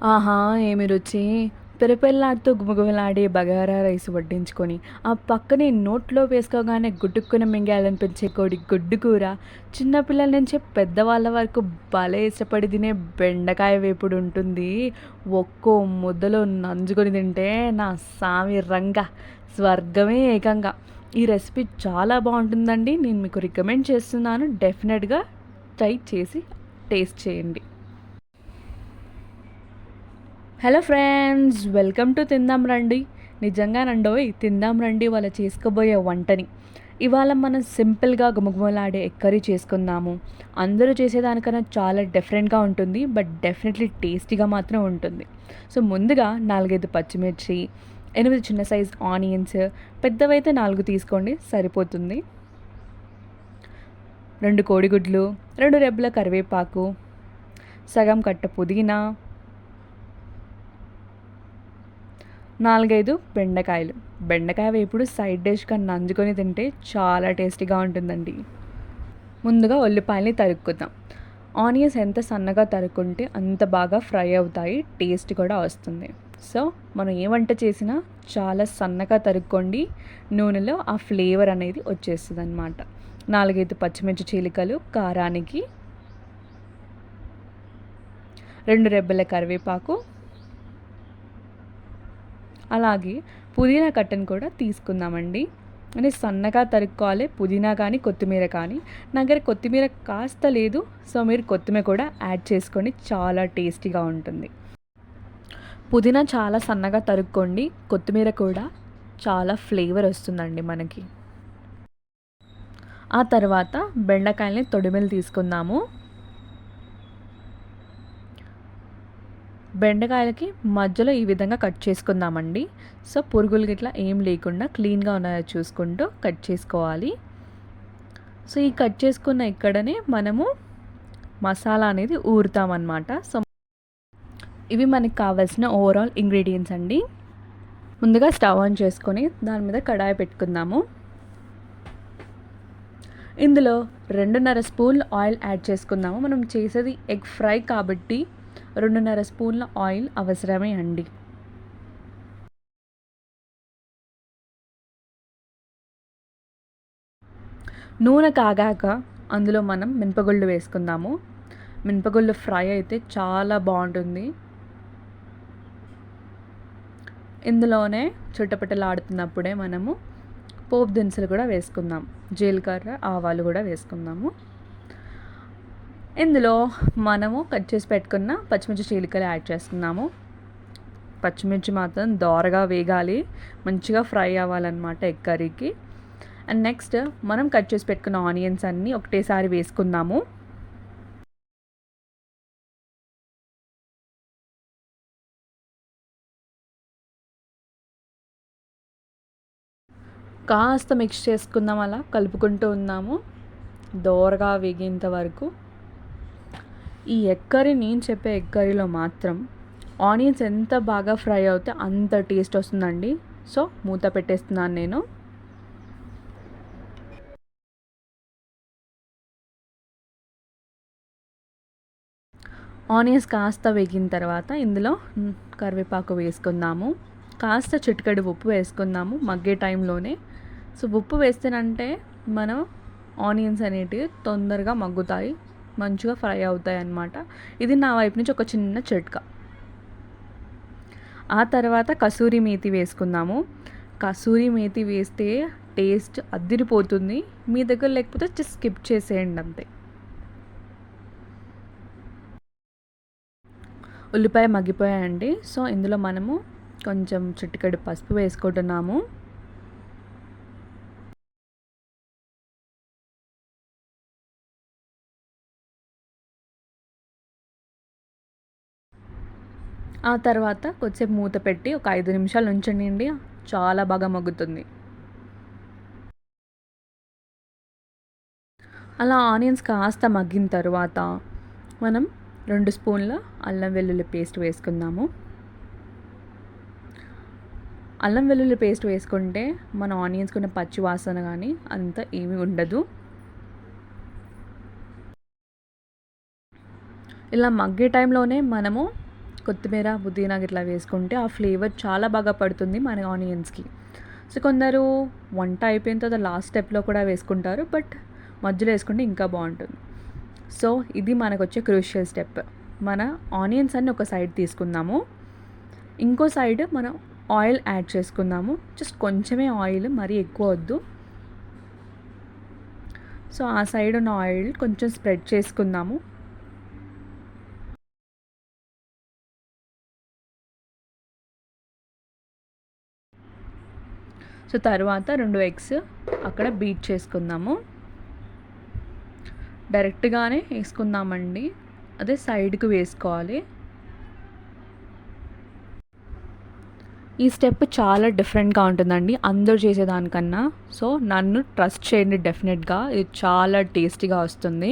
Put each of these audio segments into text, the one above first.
ఆహా! ఏమి రుచి! పిరపిల్లాడుతూ గుమగుమలాడే బగారా రైస్ వడ్డించుకొని, ఆ పక్కనే నోట్లో వేసుకోగానే గుటుక్కున మింగేయాలనిపించే కోడి గుడ్డు కూర, చిన్న పిల్లల నుంచి పెద్దవాళ్ళ వరకు భలే ఇష్టపడి తినే బెండకాయ వేపుడు ఉంటుంది. ఒక్కో ముద్దలో నంజుకొని తింటే నా సామి రంగా స్వర్గమే ఏకంగా. ఈ రెసిపీ చాలా బావుంటుందండి. నేను మీకు రికమెండ్ చేస్తున్నాను. డెఫినెట్‌గా ట్రై చేసి టేస్ట్ చేయండి. హలో ఫ్రెండ్స్, వెల్కమ్ టు తిందాం రండి. నిజంగానండోయ్ తిందాం రండి వాళ్ళ చేసుకోబోయే వంటని. ఇవాళ మనం సింపుల్గా గుమగుమలాడే ఎగ్ కర్రీ చేసుకుందాము. అందరూ చేసేదానికన్నా చాలా డిఫరెంట్గా ఉంటుంది, బట్ డెఫినెట్లీ టేస్టీగా మాత్రం ఉంటుంది. సో ముందుగా 4, 5 పచ్చిమిర్చి, 8 చిన్న సైజ్ ఆనియన్స్, పెద్దవైతే 4 తీసుకోండి సరిపోతుంది. 2 కోడిగుడ్లు, 2 రెబ్బల కరివేపాకు, సగం కట్ట పుదీనా, 4, 5 బెండకాయలు. బెండకాయ వేపుడు సైడ్ డిష్గా నంజుకొని తింటే చాలా టేస్టీగా ఉంటుందండి. ముందుగా ఉల్లిపాయల్ని తరుక్కుందాం. ఆనియన్స్ ఎంత సన్నగా తరుక్కుంటే అంత బాగా ఫ్రై అవుతాయి, టేస్ట్ కూడా వస్తుంది. సో మనం ఏ వంట చేసినా చాలా సన్నగా తరుక్కోండి, నూనెలో ఆ ఫ్లేవర్ అనేది వచ్చేస్తుంది అనమాట. 4, 5 పచ్చిమిర్చి చీలికలు కారానికి, 2 రెబ్బల కరివేపాకు, అలాగే పుదీనా కట్టను కూడా తీసుకుందామండి. అంటే సన్నగా తరుక్కోవాలి పుదీనా కానీ కొత్తిమీర కానీ. నా దగ్గర కొత్తిమీర కాస్త లేదు, సో మీరు కొత్తిమీర కూడా యాడ్ చేసుకొని చాలా టేస్టీగా ఉంటుంది. పుదీనా చాలా సన్నగా తరుక్కోండి, కొత్తిమీర కూడా చాలా ఫ్లేవర్ వస్తుందండి మనకి. ఆ తర్వాత బెండకాయల్ని తొడిమెలు తీసుకుందాము. బెండకాయలకి మధ్యలో ఈ విధంగా కట్ చేసుకుందామండి. సో పురుగులు గిట్లా ఏం లేకుండా క్లీన్గా ఉన్నాయో చూసుకుంటూ కట్ చేసుకోవాలి. సో ఈ కట్ చేసుకున్న ఇక్కడనే మనము మసాలా అనేది ఊరుతామన్నమాట. సో ఇవి మనకి కావాల్సిన ఓవరాల్ ఇంగ్రీడియంట్స్ అండి. ముందుగా స్టవ్ ఆన్ చేసుకొని దాని మీద కడాయి పెట్టుకుందాము. ఇందులో 2.5 స్పూన్ల ఆయిల్ యాడ్ చేసుకుందాము. మనం చేసేది ఎగ్ ఫ్రై కాబట్టి 2.5 స్పూన్ల ఆయిల్ అవసరమే అండి. నూనె కాగాక అందులో మనం మినపగుళ్ళు వేసుకుందాము. మినపగుళ్ళు ఫ్రై అయితే చాలా బాగుంటుంది. ఇందులోనే చుట్టపట్టలాడుతున్నప్పుడే మనము పోపు దినుసులు కూడా వేసుకుందాం. జీలకర్ర, ఆవాలు కూడా వేసుకుందాము. ఇందులో మనము కట్ చేసి పెట్టుకున్న పచ్చిమిర్చి చీలికలు యాడ్ చేసుకుందాము. పచ్చిమిర్చి మాత్రం దోరగా వేగాలి, మంచిగా ఫ్రై అవ్వాలన్నమాట ఎగ్ కర్రీకి. అండ్ నెక్స్ట్ మనం కట్ చేసి పెట్టుకున్న ఆనియన్స్ అన్నీ ఒకటేసారి వేసుకుందాము. కాస్త మిక్స్ చేసుకుందాం, అలా కలుపుకుంటూ ఉన్నాము దోరగా వేగేంత వరకు. ఈ ఎగ్ కర్రీ, నేను చెప్పే ఎగ్ కర్రీలో మాత్రం ఆనియన్స్ ఎంత బాగా ఫ్రై అవుతే అంత టేస్ట్ వస్తుందండి. సో మూత పెట్టేస్తున్నాను నేను. ఆనియన్స్ కాస్త వేగిన తర్వాత ఇందులో కరివేపాకు వేసుకుందాము. కాస్త చిటికెడు ఉప్పు వేసుకుందాము మగ్గే టైంలోనే. సో ఉప్పు వేస్తేనంటే మనం ఆనియన్స్ అనేటివి తొందరగా మగ్గుతాయి, మంచిగా ఫ్రై అవుతాయి అన్నమాట. ఇది నా వైపు నుంచి ఒక చిన్న చిట్కా. ఆ తర్వాత కసూరి మేతి వేసుకుందాము. కసూరి మేతి వేస్తే టేస్ట్ అద్దిరిపోతుంది. మీ దగ్గర లేకపోతే జస్ట్ స్కిప్ చేసేయండి అంతే. ఉల్లిపాయ మగ్గిపోయాయండి. సో ఇందులో మనము కొంచెం చిటికెడు పసుపు వేసుకుంటున్నాము. ఆ తర్వాత కొద్దిసేపు మూత పెట్టి ఒక 5 నిమిషాలు ఉంచండి, చాలా బాగా మగ్గుతుంది. అలా ఆనియన్స్ కాస్త మగ్గిన తర్వాత మనం 2 స్పూన్ల అల్లం వెల్లుల్లి పేస్ట్ వేసుకుందాము. అల్లం వెల్లుల్లి పేస్ట్ వేసుకుంటే మన ఆనియన్స్కి ఉన్న పచ్చి వాసన కానీ అంత ఏమీ ఉండదు. ఇలా మగ్గే టైంలోనే మనము కొత్తిమీర పుదీనా ఇట్లా వేసుకుంటే ఆ ఫ్లేవర్ చాలా బాగా పడుతుంది మన ఆనియన్స్కి. సో కొందరు వంట అయిపోయిన తర్వాత లాస్ట్ స్టెప్లో కూడా వేసుకుంటారు, బట్ మధ్యలో వేసుకుంటే ఇంకా బాగుంటుంది. సో ఇది మనకు వచ్చే క్రూషియల్ స్టెప్. మన ఆనియన్స్ అన్ని ఒక సైడ్ తీసుకుందాము, ఇంకో సైడ్ మనం ఆయిల్ యాడ్ చేసుకుందాము. జస్ట్ కొంచెమే ఆయిల్, మరీ ఎక్కువ వద్దు. సో ఆ సైడ్ ఉన్న ఆయిల్ కొంచెం స్ప్రెడ్ చేసుకుందాము. సో తర్వాత 2 ఎగ్స్ అక్కడ బీట్ చేసుకుందాము. డైరెక్ట్గానే వేసుకుందామండి, అదే సైడ్కి వేసుకోవాలి. ఈ స్టెప్ చాలా డిఫరెంట్గా ఉంటుందండి అందరూ చేసేదానికన్నా. సో నన్ను ట్రస్ట్ చేయండి, డెఫినెట్గా ఇది చాలా టేస్టీగా వస్తుంది.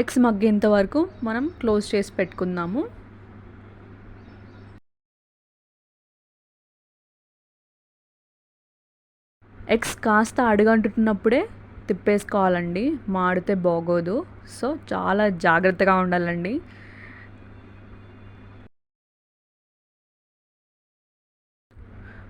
ఎగ్స్ మగ్గేంత వరకు మనం క్లోజ్ చేసి పెట్టుకుందాము. ఎగ్స్ కాస్త అడుగంటున్నప్పుడే తిప్పేసుకోవాలండి, మాడితే బాగోదు. సో చాలా జాగ్రత్తగా ఉండాలండి.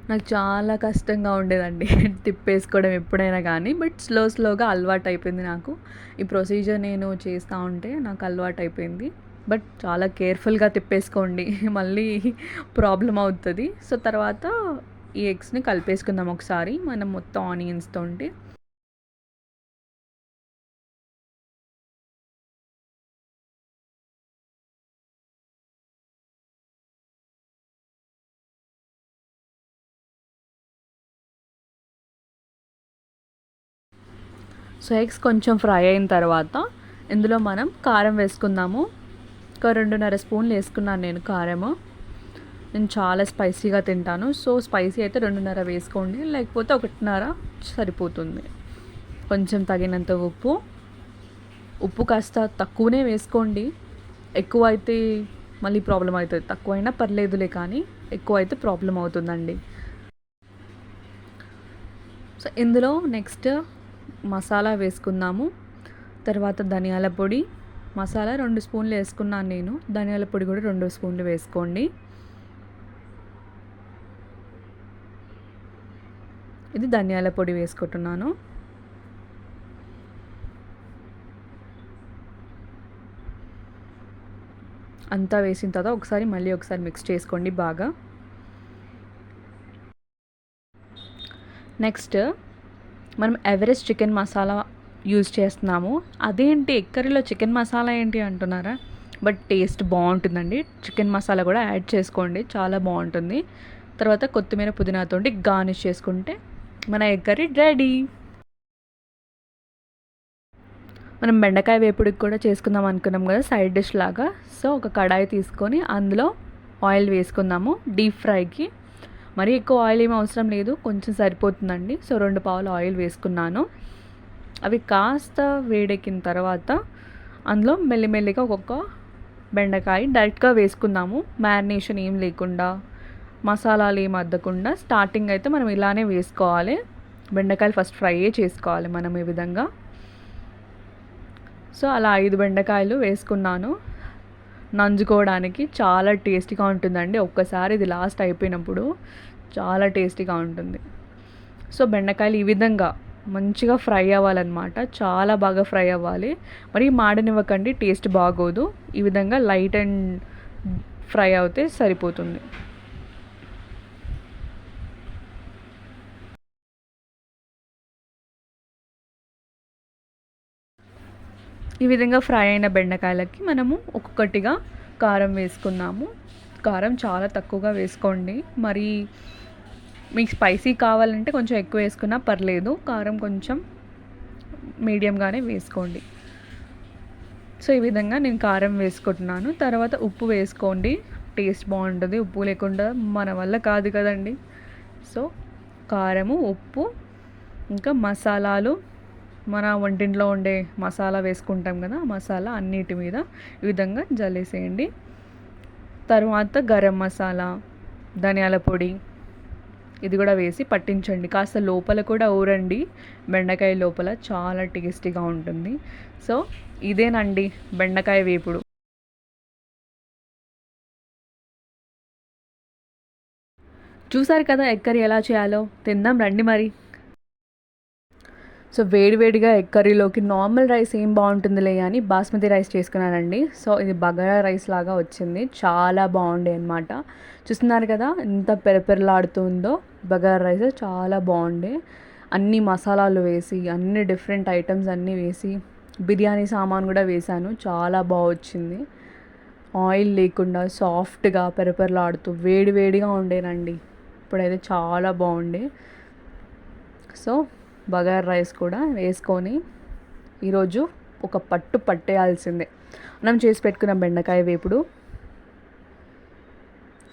నాకు చాలా కష్టంగా ఉండేదండి తిప్పేసుకోవడం ఎప్పుడైనా కానీ, బట్ స్లోగా అలవాటు అయిపోయింది నాకు. ఈ ప్రొసీజర్ నేను చేస్తూ ఉంటే నాకు అలవాటు అయిపోయింది. బట్ చాలా కేర్ఫుల్గా తిప్పేసుకోండి, మళ్ళీ ప్రాబ్లం అవుతుంది. సో తర్వాత ఈ ఎగ్స్ని కలిపేసుకుందాం ఒకసారి మనం మొత్తం ఆనియన్స్తో ఉంటే. సో ఎగ్స్ కొంచెం ఫ్రై అయిన తర్వాత ఇందులో మనం కారం వేసుకుందాము. ఒక 2.5 స్పూన్లు వేసుకున్నాను నేను కారము. నేను చాలా స్పైసీగా తింటాను, సో స్పైసీ అయితే 2.5 వేసుకోండి, లేకపోతే 1.5 సరిపోతుంది. కొంచెం తగినంత ఉప్పు కాస్త తక్కువనే వేసుకోండి, ఎక్కువ అయితే మళ్ళీ ప్రాబ్లం అవుతుంది. తక్కువైనా పర్లేదులే, కానీ ఎక్కువ అయితే ప్రాబ్లం అవుతుందండి. సో ఇందులో నెక్స్ట్ మసాలా వేసుకుందాము. తర్వాత ధనియాల పొడి, మసాలా 2 స్పూన్లు వేసుకున్నాను నేను, ధనియాల పొడి కూడా 2 స్పూన్లు వేసుకోండి. ఇది ధనియాల పొడి వేసుకుంటున్నాను. అంతా వేసిన తర్వాత మళ్ళీ ఒకసారి మిక్స్ చేసుకోండి బాగా. నెక్స్ట్ మనం ఎవరెస్ట్ చికెన్ మసాలా యూజ్ చేస్తున్నాము. అదేంటి ఎగ్ కర్రీలో చికెన్ మసాలా ఏంటి అంటున్నారా? బట్ టేస్ట్ బాగుంటుందండి, చికెన్ మసాలా కూడా యాడ్ చేసుకోండి, చాలా బాగుంటుంది. తర్వాత కొత్తిమీర పుదీనాతో గార్నిష్ చేసుకుంటే మన ఎగ్ కర్రీ రెడీ. మనం బెండకాయ వేపుడికి కూడా చేసుకుందాం అనుకున్నాం కదా సైడ్ డిష్ లాగా. సో ఒక కడాయి తీసుకొని అందులో ఆయిల్ వేసుకుందాము డీప్ ఫ్రైకి. మరీ ఎక్కువ ఆయిల్ ఏమీ అవసరం లేదు, కొంచెం సరిపోతుందండి. సో 2 పావులు ఆయిల్ వేసుకున్నాను. అవి కాస్త వేడెక్కిన తర్వాత అందులో మెల్లిమెల్లిగా ఒక్కొక్క బెండకాయ డైరెక్ట్గా వేసుకుందాము, మ్యారినేషన్ ఏం లేకుండా, మసాలాలు ఏం అద్దకుండా. స్టార్టింగ్ అయితే మనం ఇలానే వేసుకోవాలి, బెండకాయలు ఫస్ట్ ఫ్రై చేసుకోవాలి మనం ఈ విధంగా. సో అలా 5 బెండకాయలు వేసుకున్నాను. నంజుకోవడానికి చాలా టేస్టీగా ఉంటుందండి. ఒక్కసారి ఇది లాస్ట్ అయిపోయినప్పుడు చాలా టేస్టీగా ఉంటుంది. సో బెండకాయలు ఈ విధంగా మంచిగా ఫ్రై అవ్వాలన్నమాట, చాలా బాగా ఫ్రై అవ్వాలి. మరి మాడనివ్వకండి, టేస్ట్ బాగోదు. ఈ విధంగా లైట్ అండ్ ఫ్రై అవుతే సరిపోతుంది. ఈ విధంగా ఫ్రై అయిన బెండకాయలకి మనము ఒక్కొక్కటిగా కారం వేసుకున్నాము. కారం చాలా తక్కువగా వేసుకోండి, మరి మీకు స్పైసీ కావాలంటే కొంచెం ఎక్కువ వేసుకున్నా పర్లేదు, కారం కొంచెం మీడియంగానే వేసుకోండి. సో ఈ విధంగా నేను కారం వేసుకుంటున్నాను. తర్వాత ఉప్పు వేసుకోండి, టేస్ట్ బాగుంటుంది. ఉప్పు లేకుండా మన వల్ల కాదు కదండి. సో కారము, ఉప్పు, ఇంకా మసాలాలు, మన వంటింట్లో ఉండే మసాలా వేసుకుంటాం కదా, మసాలా అన్నిటి మీద ఈ విధంగా జల్లేసేయండి. తర్వాత గరం మసాలా, ధనియాల పొడి, ఇది కూడా వేసి పట్టించండి. కాస్త లోపల కూడా ఊరండి, బెండకాయ లోపల చాలా టేస్టీగా ఉంటుంది. సో ఇదేనండి బెండకాయ వేపుడు. చూసారు కదా ఎగ్ కర్రీ ఎలా చేయాలో. తిందాం రండి మరి. సో వేడివేడిగా ఎగ్ కర్రీలోకి నార్మల్ రైస్ ఏం బాగుంటుందిలే అని బాస్మతి రైస్ చేసుకున్నానండి. సో ఇది బగారా రైస్ లాగా వచ్చింది, చాలా బాగుండే అనమాట. చూస్తున్నారు కదా ఎంత పెరపెరలాడుతుందో. బగారా రైస్ చాలా బాగుండే, అన్ని మసాలాలు వేసి అన్ని డిఫరెంట్ ఐటమ్స్ అన్నీ వేసి బిర్యానీ సామాన్ కూడా వేశాను, చాలా బాగా వచ్చింది. ఆయిల్ లేకుండా సాఫ్ట్గా పెరపెరలాడుతూ వేడివేడిగా ఉండేనండి. ఇప్పుడైతే చాలా బాగుండే. సో బగారా రైస్ కూడా వేసుకొని ఈరోజు ఒక పట్టు పట్టేయాల్సిందే. మనం చేసి పెట్టుకున్న బెండకాయ వేపుడు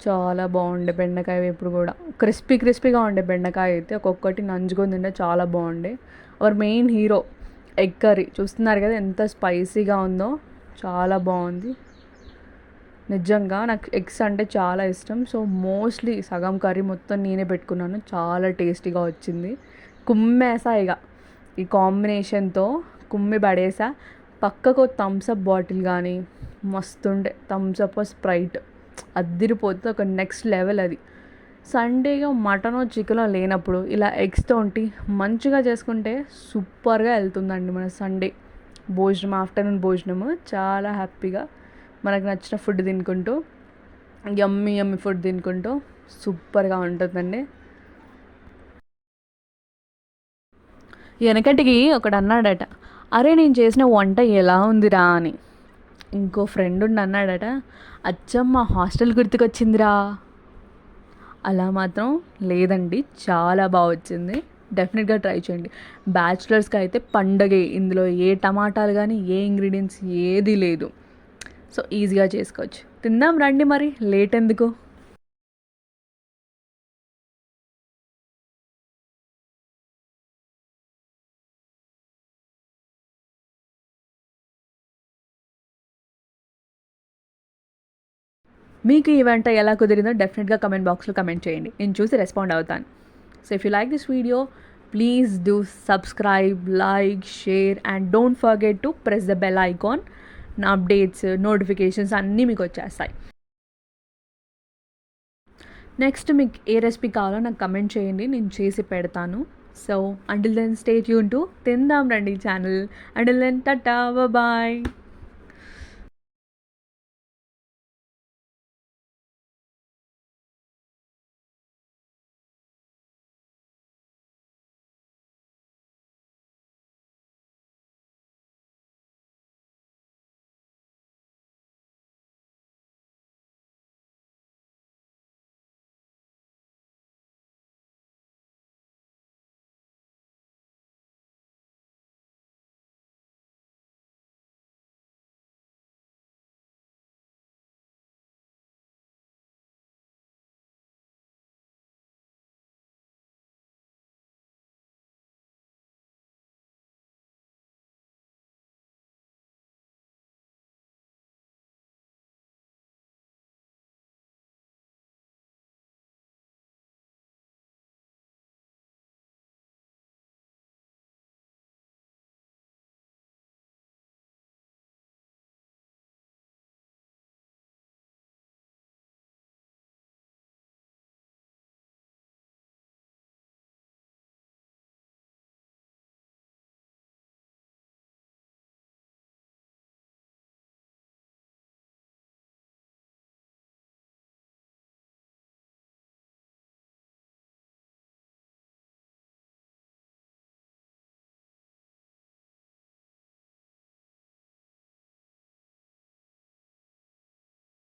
చాలా బాగుండే. బెండకాయ వేపుడు కూడా క్రిస్పీగా ఉండే. బెండకాయ అయితే ఒక్కొక్కటి నంచుకొని తింటే చాలా బాగుండే. Our main hero egg curry చూస్తున్నారు కదా ఎంత స్పైసీగా ఉందో, చాలా బాగుంది. నిజంగా నాకు ఎగ్స్ అంటే చాలా ఇష్టం. సో మోస్ట్లీ సగం కర్రీ మొత్తం నేనే పెట్టుకున్నాను, చాలా టేస్టీగా వచ్చింది. కుమ్మేసా ఇక ఈ కాంబినేషన్తో కుమ్మి పడేసా. పక్కకు థమ్స్అప్ బాటిల్ కానీ మస్తుండే, థమ్స్అప్ స్ప్రైట్ అద్దిరిపోతుంది, ఒక నెక్స్ట్ లెవెల్ అది. సండేగా మటనో చికెనో లేనప్పుడు ఇలా ఎగ్స్తో మంచిగా చేసుకుంటే సూపర్గా వెళ్తుందండి మన సండే భోజనం. ఆఫ్టర్నూన్ భోజనము చాలా హ్యాపీగా మనకు నచ్చిన ఫుడ్ తినుకుంటూ, యమ్మీ ఫుడ్ తినుకుంటూ సూపర్గా ఉంటుందండి. వెనకటికి ఒకడు అన్నాడట, అరే నేను చేసిన వంట ఎలా ఉందిరా అని. ఇంకో ఫ్రెండ్ ఉండి అన్నాడట, అచ్చం మా హాస్టల్ గుర్తుకొచ్చిందిరా. అలా మాత్రం లేదండి, చాలా బాగా వచ్చింది. డెఫినెట్గా ట్రై చేయండి. బ్యాచులర్స్కి అయితే పండగే. ఇందులో ఏ టమాటాలు కానీ ఏ ఇంగ్రీడియంట్స్ ఏది లేదు. సో ఈజీగా చేసుకోవచ్చు. తిందాం రండి మరి, లేట్ ఎందుకు. మీకు ఈ వంట ఎలా కుదిరిందో డెఫినెట్గా కమెంట్ బాక్స్లో కమెంట్ చేయండి, నేను చూసి రెస్పాండ్ అవుతాను. So if you like this video please do subscribe, like, share and don't forget to press the bell icon. నా అప్డేట్స్, నోటిఫికేషన్స్ అన్నీ మీకు వచ్చేస్తాయి. నెక్స్ట్ మీకు ఏ రెసిపీ కావాలో నాకు కమెంట్ చేయండి, నేను చేసి పెడతాను. So until then stay tuned to తిందాం రండి ఛానల్. అంటిల్ దెన్ టాటా, బాయ్.